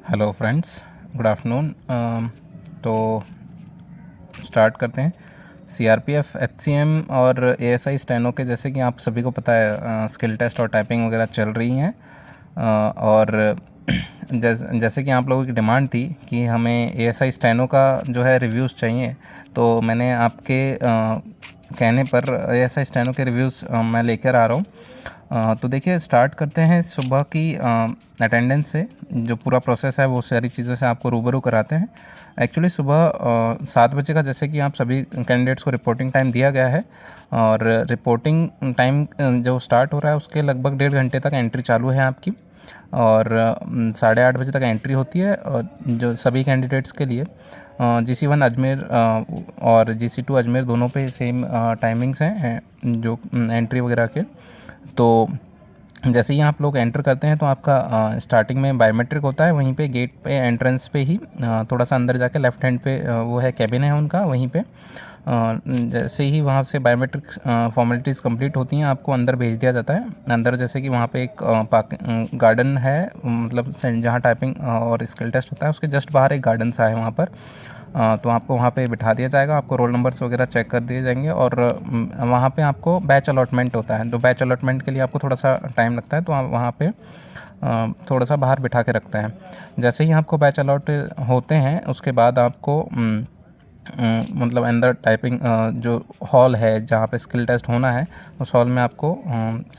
Hello friends, good afternoon. तो start करते हैं। सीआरपीएफ, एचसीएम और एएसआई स्टेनो के, जैसे कि आप सभी को पता है, स्किल टेस्ट और टाइपिंग वगैरह चल रही हैं। और जैसे कि आप लोगों की डिमांड थी कि हमें एएसआई स्टेनो का जो है रिव्यूज़ चाहिए, तो मैंने आपके कहने पर एएसआई स्टेनो के रिव्यूज़ मैं लेकर आ रहा हूँ। तो देखिए, स्टार्ट करते हैं सुबह की अटेंडेंस से। जो पूरा प्रोसेस है वो सारी चीज़ों से आपको रूबरू कराते हैं। एक्चुअली सुबह 7 बजे का, जैसे कि आप सभी कैंडिडेट्स को रिपोर्टिंग टाइम दिया गया है, और रिपोर्टिंग टाइम जो स्टार्ट हो रहा है उसके लगभग 1.5 घंटे तक एंट्री चालू है आपकी, और 8:30 बजे तक एंट्री होती है। और जो सभी कैंडिडेट्स के लिए GC1 अजमेर और GC2 अजमेर दोनों पे सेम टाइमिंग्स हैं जो एंट्री वगैरह के। तो जैसे ही आप लोग एंटर करते हैं तो आपका स्टार्टिंग में बायोमेट्रिक होता है। वहीं पे गेट पे एंट्रेंस पे ही थोड़ा सा अंदर जाके लेफ़्ट हैंड पे वो है, कैबिन है उनका। वहीं पे जैसे ही वहाँ से बायोमेट्रिक फॉर्मेलिटीज़ कंप्लीट होती हैं, आपको अंदर भेज दिया जाता है। अंदर जैसे कि वहाँ पे एक गार्डन है, मतलब जहाँ टाइपिंग और स्किल टेस्ट होता है उसके जस्ट बाहर एक गार्डन सा है वहाँ पर। तो आपको वहाँ पे बिठा दिया जाएगा, आपको रोल नंबर्स वगैरह चेक कर दिए जाएंगे, और वहाँ पे आपको बैच अलॉटमेंट होता है। तो बैच अलॉटमेंट के लिए आपको थोड़ा सा टाइम लगता है, तो आप वहाँ पे थोड़ा सा बाहर बिठा के रखते हैं। जैसे ही आपको बैच अलॉट होते हैं उसके बाद आपको मतलब अंदर टाइपिंग जो हॉल है जहाँ पे स्किल टेस्ट होना है, उस हॉल में आपको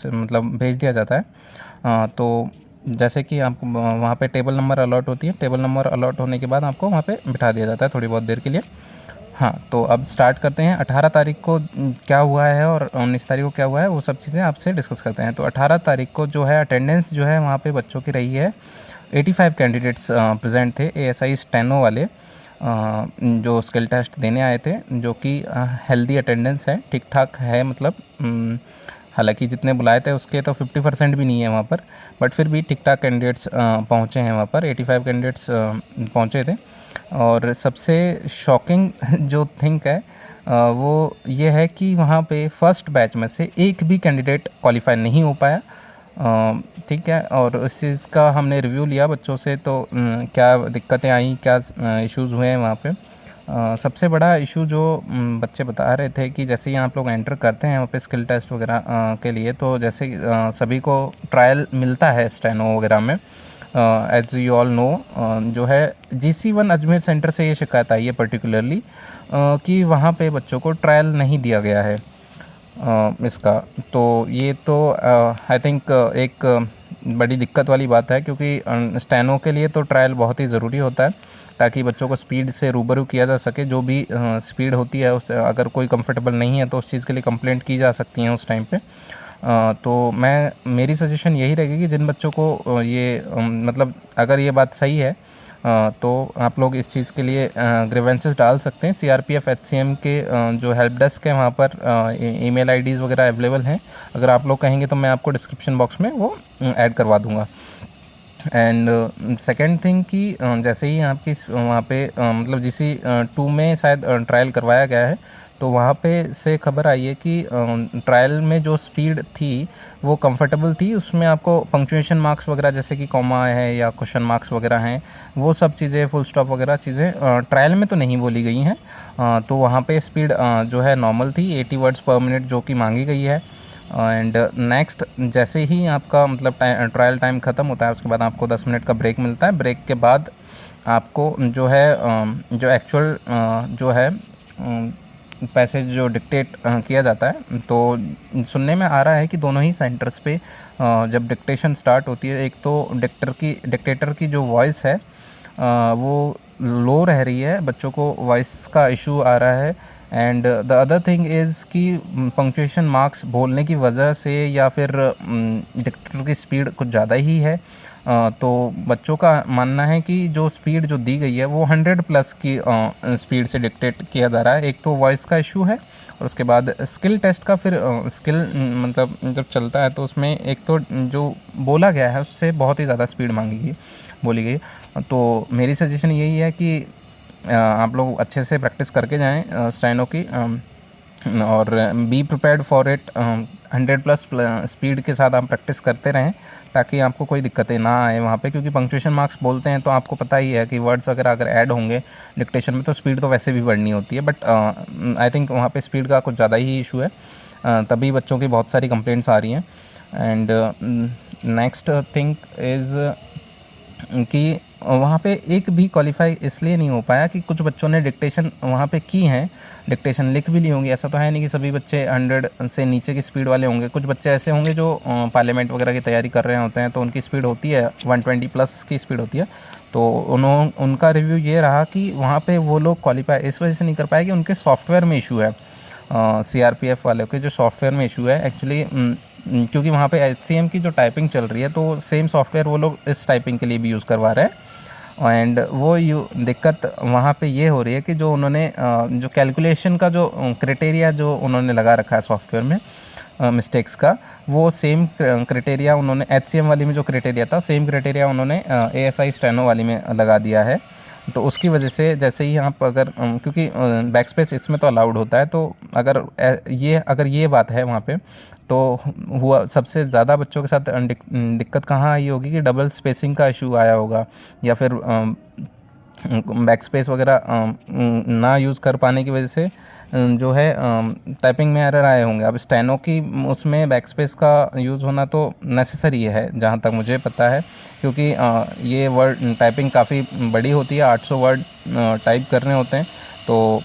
मतलब भेज दिया जाता है। तो जैसे कि आपको वहाँ पे टेबल नंबर अलॉट होती है। टेबल नंबर अलॉट होने के बाद आपको वहाँ पे बिठा दिया जाता है थोड़ी बहुत देर के लिए। हाँ, तो अब स्टार्ट करते हैं। 18 तारीख को क्या हुआ है और 19 तारीख को क्या हुआ है, वो सब चीज़ें आपसे डिस्कस करते हैं। तो 18 तारीख को जो है अटेंडेंस जो है वहाँ पे बच्चों की रही है 85 कैंडिडेट्स प्रेजेंट थे, एएसआई स्टेनो वाले, जो स्किल टेस्ट देने आए थे, जो कि हेल्दी अटेंडेंस है, ठीक ठाक है। मतलब हालांकि जितने बुलाए थे उसके तो 50% भी नहीं है वहाँ पर, बट फिर भी ठीक ठाक कैंडिडेट्स पहुँचे हैं वहाँ पर। 85 कैंडिडेट्स पहुँचे थे। और सबसे शॉकिंग जो थिंक है वो ये है कि वहाँ पे फर्स्ट बैच में से एक भी कैंडिडेट क्वालिफाई नहीं हो पाया। ठीक है, और उस चीज़ का हमने रिव्यू लिया बच्चों से, तो क्या दिक्कतें आई, क्या इश्यूज़ हुए हैं वहाँ पे। सबसे बड़ा इशू जो बच्चे बता रहे थे कि जैसे ही आप लोग एंटर करते हैं वहाँ पे स्किल टेस्ट वगैरह के लिए, तो जैसे सभी को ट्रायल मिलता है स्टेनो वगैरह में। एज यू ऑल नो, जो है GC1 अजमेर सेंटर से ये शिकायत आई है पर्टिकुलरली कि वहाँ पे बच्चों को ट्रायल नहीं दिया गया है इसका। तो ये तो आई थिंक एक बड़ी दिक्कत वाली बात है, क्योंकि स्टेनो के लिए तो ट्रायल बहुत ही ज़रूरी होता है, ताकि बच्चों को स्पीड से रूबरू किया जा सके। जो भी स्पीड होती है उस, अगर कोई कंफर्टेबल नहीं है तो उस चीज़ के लिए कंप्लेंट की जा सकती है उस टाइम पे। तो मेरी सजेशन यही रहेगी कि जिन बच्चों को मतलब अगर ये बात सही है, तो आप लोग इस चीज़ के लिए ग्रीवेंसेस डाल सकते हैं। सीआरपीएफ एचसीएम के जो हेल्प डेस्क है वहाँ पर ईमेल आईडीज़ वगैरह अवेलेबल हैं। अगर आप लोग कहेंगे तो मैं आपको डिस्क्रिप्शन बॉक्स में वो ऐड करवा दूँगा। एंड सेकेंड थिंग कि जैसे ही आपकी वहाँ पे मतलब GC2 में शायद ट्रायल करवाया गया है, तो वहाँ पे से खबर आई है कि ट्रायल में जो स्पीड थी वो कंफर्टेबल थी। उसमें आपको पंक्चुएशन मार्क्स वगैरह, जैसे कि कॉमा है या क्वेश्चन मार्क्स वगैरह हैं, वो सब चीज़ें, फुल स्टॉप वगैरह चीज़ें ट्रायल में तो नहीं बोली गई हैं। तो वहाँ पे स्पीड जो है नॉर्मल थी, 80 वर्ड्स पर मिनट जो कि मांगी गई है। एंड नेक्स्ट, जैसे ही आपका मतलब ट्रायल टाइम ख़त्म होता है उसके बाद आपको 10 मिनट का ब्रेक मिलता है। ब्रेक के बाद आपको जो है जो एक्चुअल जो है पैसेज जो डिक्टेट किया जाता है। तो सुनने में आ रहा है कि दोनों ही सेंटर्स पे जब डिक्टेशन स्टार्ट होती है, एक तो डिक्टेटर की जो वॉइस है वो लो रह रही है, बच्चों को वॉइस का इशू आ रहा है। And the other thing is कि पंक्चुएशन मार्क्स बोलने की वजह से या फिर डिक्टेटर की स्पीड कुछ ज़्यादा ही है। तो बच्चों का मानना है कि जो स्पीड जो दी गई है वो 100+ की स्पीड से डिक्टेट किया जा रहा है। एक तो वॉइस का इशू है, और उसके बाद स्किल टेस्ट का फिर स्किल मतलब जब चलता है तो उसमें एक तो जो बोला गया है उससे बहुत ही ज़्यादा स्पीड बोली गई। तो मेरी सजेशन यही है कि आप लोग अच्छे से प्रैक्टिस करके जाएं स्टेनो की, और be prepared for it. 100+ speed के साथ आप प्रैक्टिस करते रहें ताकि आपको कोई दिक्कतें ना आए वहाँ पे, क्योंकि पंक्चुएशन मार्क्स बोलते हैं तो आपको पता ही है कि वर्ड्स वगैरह अगर ऐड होंगे डिक्टेशन में तो स्पीड तो वैसे भी बढ़नी होती है, बट आई थिंक वहाँ पे स्पीड का कुछ ज़्यादा ही इशू है, तभी बच्चों की बहुत सारी कंप्लेंट्स आ रही हैं। एंड नेक्स्ट थिंग इज़ कि वहाँ पे एक भी क्वालिफाई इसलिए नहीं हो पाया कि कुछ बच्चों ने डिक्टेशन वहाँ पे की हैं, डिक्टेशन लिख भी ली होंगी। ऐसा तो है नहीं कि सभी बच्चे 100 से नीचे की स्पीड वाले होंगे, कुछ बच्चे ऐसे होंगे जो पार्लियामेंट वगैरह की तैयारी कर रहे होते हैं तो उनकी स्पीड होती है 120+ की स्पीड होती है। तो उनका रिव्यू ये रहा कि वहाँ पे वो लोग क्वालिफाई इस वजह से नहीं कर पाए कि उनके सॉफ्टवेयर में इशू है, CRPF वाले के जो सॉफ्टवेयर में इशू है एक्चुअली, क्योंकि वहाँ पे HCM की जो टाइपिंग चल रही है तो सेम सॉफ्टवेयर वो लोग इस टाइपिंग के लिए भी यूज़ करवा रहे हैं। एंड वो दिक्कत वहाँ पे ये हो रही है कि जो उन्होंने जो कैलकुलेशन का जो क्राइटेरिया जो उन्होंने लगा रखा है सॉफ्टवेयर में मिस्टेक्स का, वो सेम क्राइटेरिया उन्होंने HCM वाली में जो क्राइटेरिया था सेम क्राइटेरिया उन्होंने ASI स्टेनो वाली में लगा दिया है। तो उसकी वजह से जैसे ही आप अगर क्योंकि बैकस्पेस इसमें तो अलाउड होता है, तो अगर ये बात है वहाँ पे, तो हुआ सबसे ज़्यादा बच्चों के साथ दिक्कत कहाँ आई होगी कि डबल स्पेसिंग का इशू आया होगा, या फिर बैकस्पेस वगैरह ना यूज़ कर पाने की वजह से जो है टाइपिंग में एरर आए होंगे। अब स्टेनो की उसमें बैकस्पेस का यूज़ होना तो नेसेसरी है जहाँ तक मुझे पता है, क्योंकि ये वर्ड टाइपिंग काफ़ी बड़ी होती है, 800 वर्ड टाइप करने होते हैं, तो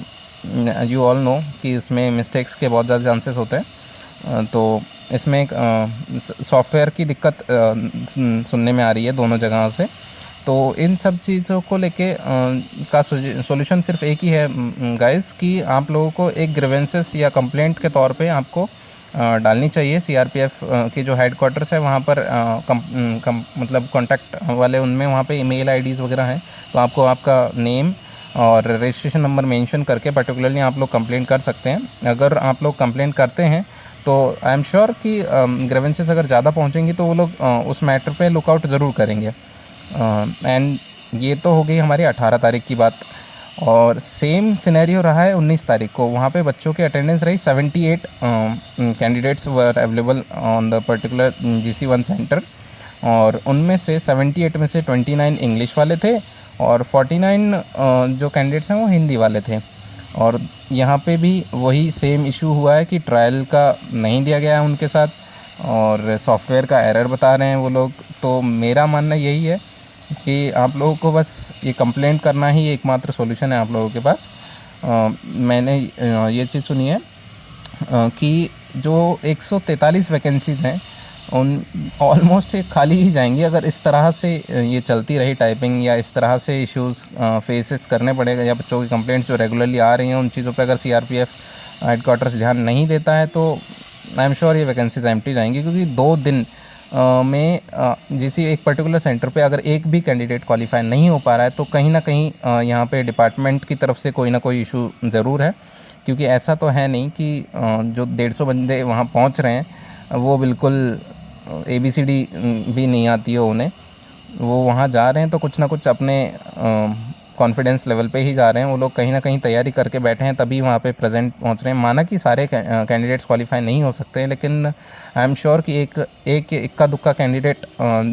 यू ऑल नो कि इसमें मिस्टेक्स के बहुत ज़्यादा चांसेस होते हैं। तो इसमें एक सॉफ्टवेयर की दिक्कत सुनने में आ रही है दोनों जगहों से। तो इन सब चीज़ों को लेके का सॉल्यूशन सिर्फ एक ही है गाइस, कि आप लोगों को एक ग्रीवेंसेस या कंप्लेंट के तौर पे आपको डालनी चाहिए CRPF की जो हेडक्वार्टर्स है वहाँ पर, मतलब कॉन्टैक्ट वाले उनमें वहाँ पे ईमेल IDs वगैरह हैं, तो आपको आपका नेम और रजिस्ट्रेशन नंबर मेंशन करके पर्टिकुलरली आप लोग कंप्लेंट कर सकते हैं। अगर आप लोग कंप्लेंट करते हैं तो आई एम श्योर कि ग्रीवेंसेस अगर ज़्यादा पहुँचेंगी तो वो लोग उस मैटर पे लुकआउट ज़रूर करेंगे। एंड ये तो हो गई हमारी 18 तारीख की बात, और सेम सिनेरियो रहा है 19 तारीख को। वहाँ पे बच्चों की अटेंडेंस रही 78 candidates were available on the particular GC1 centre, और उनमें से 78 में से 29 इंग्लिश वाले थे और 49 जो कैंडिडेट्स हैं वो हिंदी वाले थे। और यहाँ पे भी वही सेम इशू हुआ है कि ट्रायल का नहीं दिया गया है उनके साथ, और सॉफ्टवेयर का एरर बता रहे हैं वो लोग। तो मेरा मानना यही है कि आप लोगों को बस ये कंप्लेंट करना ही एकमात्र सॉल्यूशन है आप लोगों के पास। मैंने ये चीज़ सुनी है कि जो 143 वैकेंसीज़ हैं उन ऑलमोस्ट खाली ही जाएंगी अगर इस तरह से ये चलती रही टाइपिंग, या इस तरह से इश्यूज़ फेसेस करने पड़ेगा, या बच्चों की कंप्लेंट्स जो रेगुलरली आ रही हैं उन चीज़ों पे अगर CRPF हेडक्वार्टर्स ध्यान नहीं देता है तो आई एम श्योर ये वैकेंसीज एम्प्टी जाएंगी। क्योंकि 2 दिन में जिस एक पर्टिकुलर सेंटर पे अगर एक भी कैंडिडेट क्वालिफाई नहीं हो पा रहा है तो कहीं ना कहीं यहाँ पे डिपार्टमेंट की तरफ से कोई ना कोई इशू ज़रूर है। क्योंकि ऐसा तो है नहीं कि जो 150 बंदे वहाँ पहुँच रहे हैं वो बिल्कुल ABCD भी नहीं आती हो उन्हें, वो वहाँ जा रहे हैं तो कुछ ना कुछ अपने कॉन्फिडेंस लेवल पे ही जा रहे हैं। वो लोग कहीं ना कहीं तैयारी करके बैठे हैं तभी वहाँ पे प्रेजेंट पहुँच रहे हैं। माना कि सारे कैंडिडेट्स क्वालिफाई नहीं हो सकते हैं, लेकिन आई एम श्योर कि एक इक्का दुक्का कैंडिडेट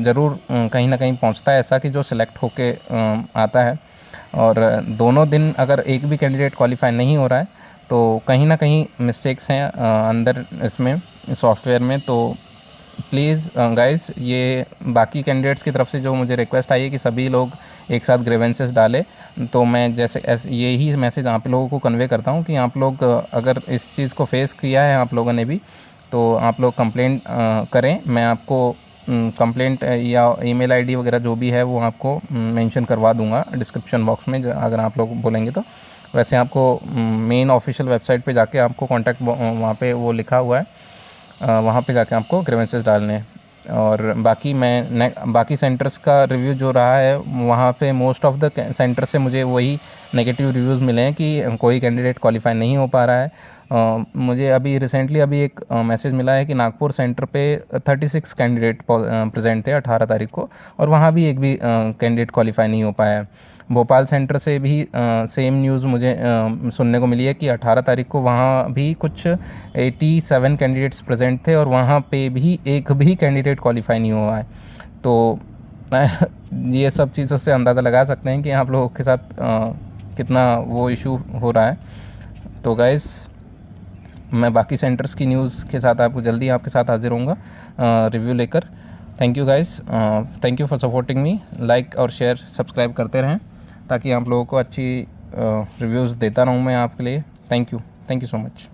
ज़रूर कहीं ना कहीं पहुँचता है ऐसा कि जो सिलेक्ट होके आता है। और दोनों दिन अगर एक भी कैंडिडेट क्वालिफाई नहीं हो रहा है तो कहीं ना कहीं मिस्टेक्स हैं अंदर इसमें सॉफ्टवेयर में। तो प्लीज़ गाइस, ये बाकी कैंडिडेट्स की तरफ से जो मुझे रिक्वेस्ट आई है कि सभी लोग एक साथ ग्रीवेंसेस डालें, तो मैं यही मैसेज आप लोगों को कन्वे करता हूँ कि आप लोग अगर इस चीज़ को फेस किया है आप लोगों ने भी, तो आप लोग कंप्लेंट करें। मैं आपको कंप्लेंट या ईमेल ID वगैरह जो भी है वो आपको मेंशन करवा दूंगा डिस्क्रिप्शन बॉक्स में अगर आप लोग बोलेंगे तो। वैसे आपको मेन ऑफिशियल वेबसाइट पे जाके आपको कॉन्टैक्ट वहाँ पे वो लिखा हुआ है, वहाँ पे जाके आपको ग्रीवेंसेस डालने हैं। और बाकी सेंटर्स का रिव्यू जो रहा है वहाँ पे मोस्ट ऑफ़ द सेंटर से मुझे वही नेगेटिव रिव्यूज़ मिले हैं कि कोई कैंडिडेट क्वालिफाई नहीं हो पा रहा है। मुझे अभी रिसेंटली अभी एक मैसेज मिला है कि नागपुर सेंटर पे 36 कैंडिडेट प्रेजेंट थे 18 तारीख को, और वहाँ भी एक भी कैंडिडेट क्वालिफाई नहीं हो पाया है। भोपाल सेंटर से भी सेम न्यूज़ मुझे सुनने को मिली है कि 18 तारीख को वहाँ भी कुछ 87 कैंडिडेट्स प्रेजेंट थे और वहाँ पे भी एक भी कैंडिडेट क्वालिफाई नहीं हुआ है। तो ये सब चीज़ों से अंदाज़ा लगा सकते हैं कि आप लोगों के साथ कितना वो इशू हो रहा है। तो गाइस, मैं बाकी सेंटर्स की न्यूज़ के साथ आपको जल्दी आपके साथ हाजिर होऊंगा रिव्यू लेकर। Thank you guys, thank you for supporting me. Like और शेयर सब्सक्राइब करते रहें ताकि आप लोगों को अच्छी रिव्यूज़ देता रहूँ मैं आपके लिए। Thank you so much.